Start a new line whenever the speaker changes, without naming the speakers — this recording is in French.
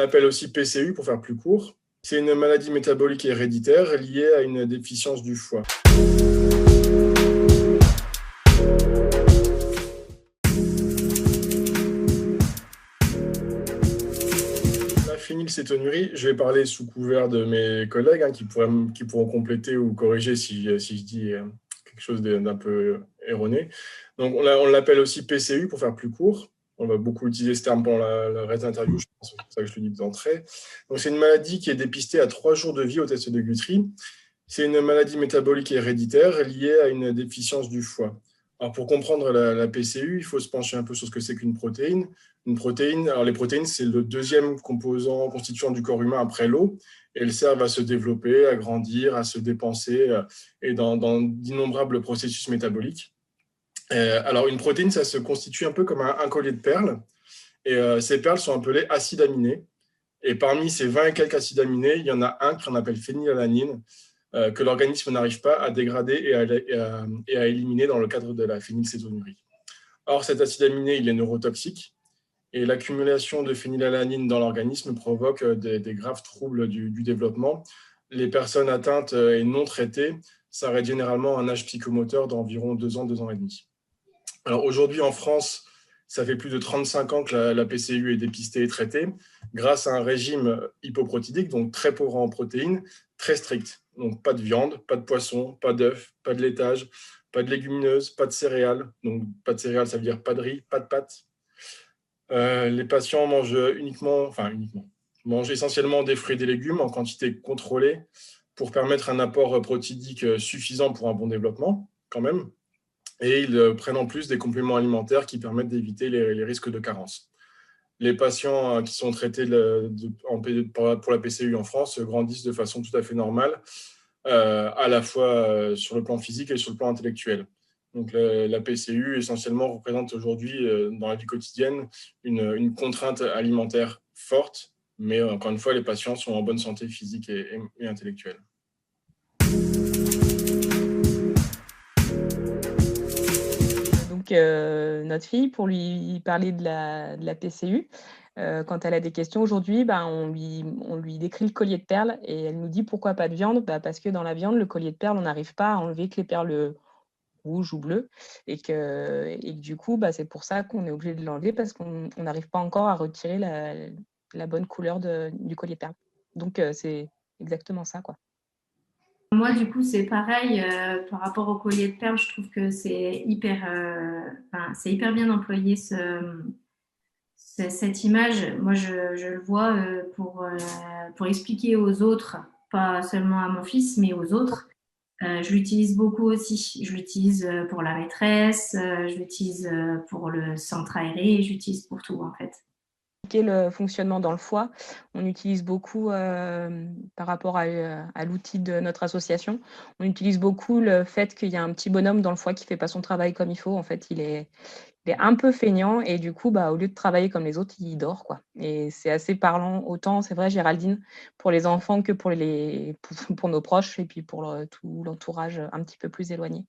l'appelle aussi PCU pour faire plus court. C'est une maladie métabolique héréditaire liée à une déficience du foie. La phénylcétonurie, je vais parler sous couvert de mes collègues qui pourront compléter ou corriger si je dis quelque chose d'un peu erroné. Donc, on l'appelle aussi PCU pour faire plus court. On va beaucoup utiliser ce terme pendant le reste de l'interview, je pense, c'est pour ça que je le dis d'entrée. Donc, c'est une maladie qui est dépistée à 3 jours de vie au test de Guthrie. C'est une maladie métabolique héréditaire liée à une déficience du foie. Alors, pour comprendre la PCU, il faut se pencher un peu sur ce que c'est qu'une protéine. Une protéine, alors les protéines, c'est le deuxième composant constituant du corps humain après l'eau. Et elles servent à se développer, à grandir, à se dépenser et dans d'innombrables processus métaboliques. Alors, une protéine, ça se constitue un peu comme un collier de perles. Et ces perles sont appelées acides aminés. Et parmi ces 20 et quelques acides aminés, il y en a un qu'on appelle phénylalanine, que l'organisme n'arrive pas à dégrader et à éliminer dans le cadre de la phénylcétonurie. Or, cet acide aminé, il est neurotoxique. Et l'accumulation de phénylalanine dans l'organisme provoque des graves troubles du développement. Les personnes atteintes et non traitées s'arrêtent généralement à un âge psychomoteur d'environ 2 ans, 2 ans et demi. Alors aujourd'hui en France, ça fait plus de 35 ans que la PCU est dépistée et traitée grâce à un régime hypoprotidique, donc très pauvre en protéines, très strict. Donc pas de viande, pas de poisson, pas d'œufs, pas de laitage, pas de légumineuses, pas de céréales. Donc pas de céréales, ça veut dire pas de riz, pas de pâtes. Les patients mangent essentiellement des fruits et des légumes en quantité contrôlée pour permettre un apport protidique suffisant pour un bon développement, quand même. Et ils prennent en plus des compléments alimentaires qui permettent d'éviter les risques de carence. Les patients qui sont traités pour la PCU en France grandissent de façon tout à fait normale, à la fois sur le plan physique et sur le plan intellectuel. Donc la PCU essentiellement représente aujourd'hui dans la vie quotidienne une contrainte alimentaire forte, mais encore une fois, les patients sont en bonne santé physique et intellectuelle.
Donc, notre fille, pour lui parler de la PCU, quand elle a des questions aujourd'hui, on lui décrit le collier de perles et elle nous dit: «Pourquoi pas de viande?» Parce que dans la viande, le collier de perles, on n'arrive pas à enlever que les perles rouges ou bleues et que du coup, c'est pour ça qu'on est obligé de l'enlever parce qu'on n'arrive pas encore à retirer la bonne couleur du collier de perles. Donc, c'est exactement ça, quoi.
Moi, du coup, c'est pareil par rapport au collier de perles. Je trouve que c'est hyper bien employé cette image. Moi, je le vois pour expliquer aux autres, pas seulement à mon fils, mais aux autres. Je l'utilise beaucoup aussi. Je l'utilise pour la maîtresse, je l'utilise pour le centre aéré, je l'utilise pour tout en fait.
Le fonctionnement dans le foie, on utilise beaucoup par rapport à l'outil de notre association, on utilise beaucoup le fait qu'il y a un petit bonhomme dans le foie qui fait pas son travail comme il faut. En fait, il est un peu feignant et du coup, au lieu de travailler comme les autres, il dort, quoi. Et c'est assez parlant, autant, c'est vrai, Géraldine, pour les enfants que pour nos proches et puis pour tout l'entourage un petit peu plus éloigné.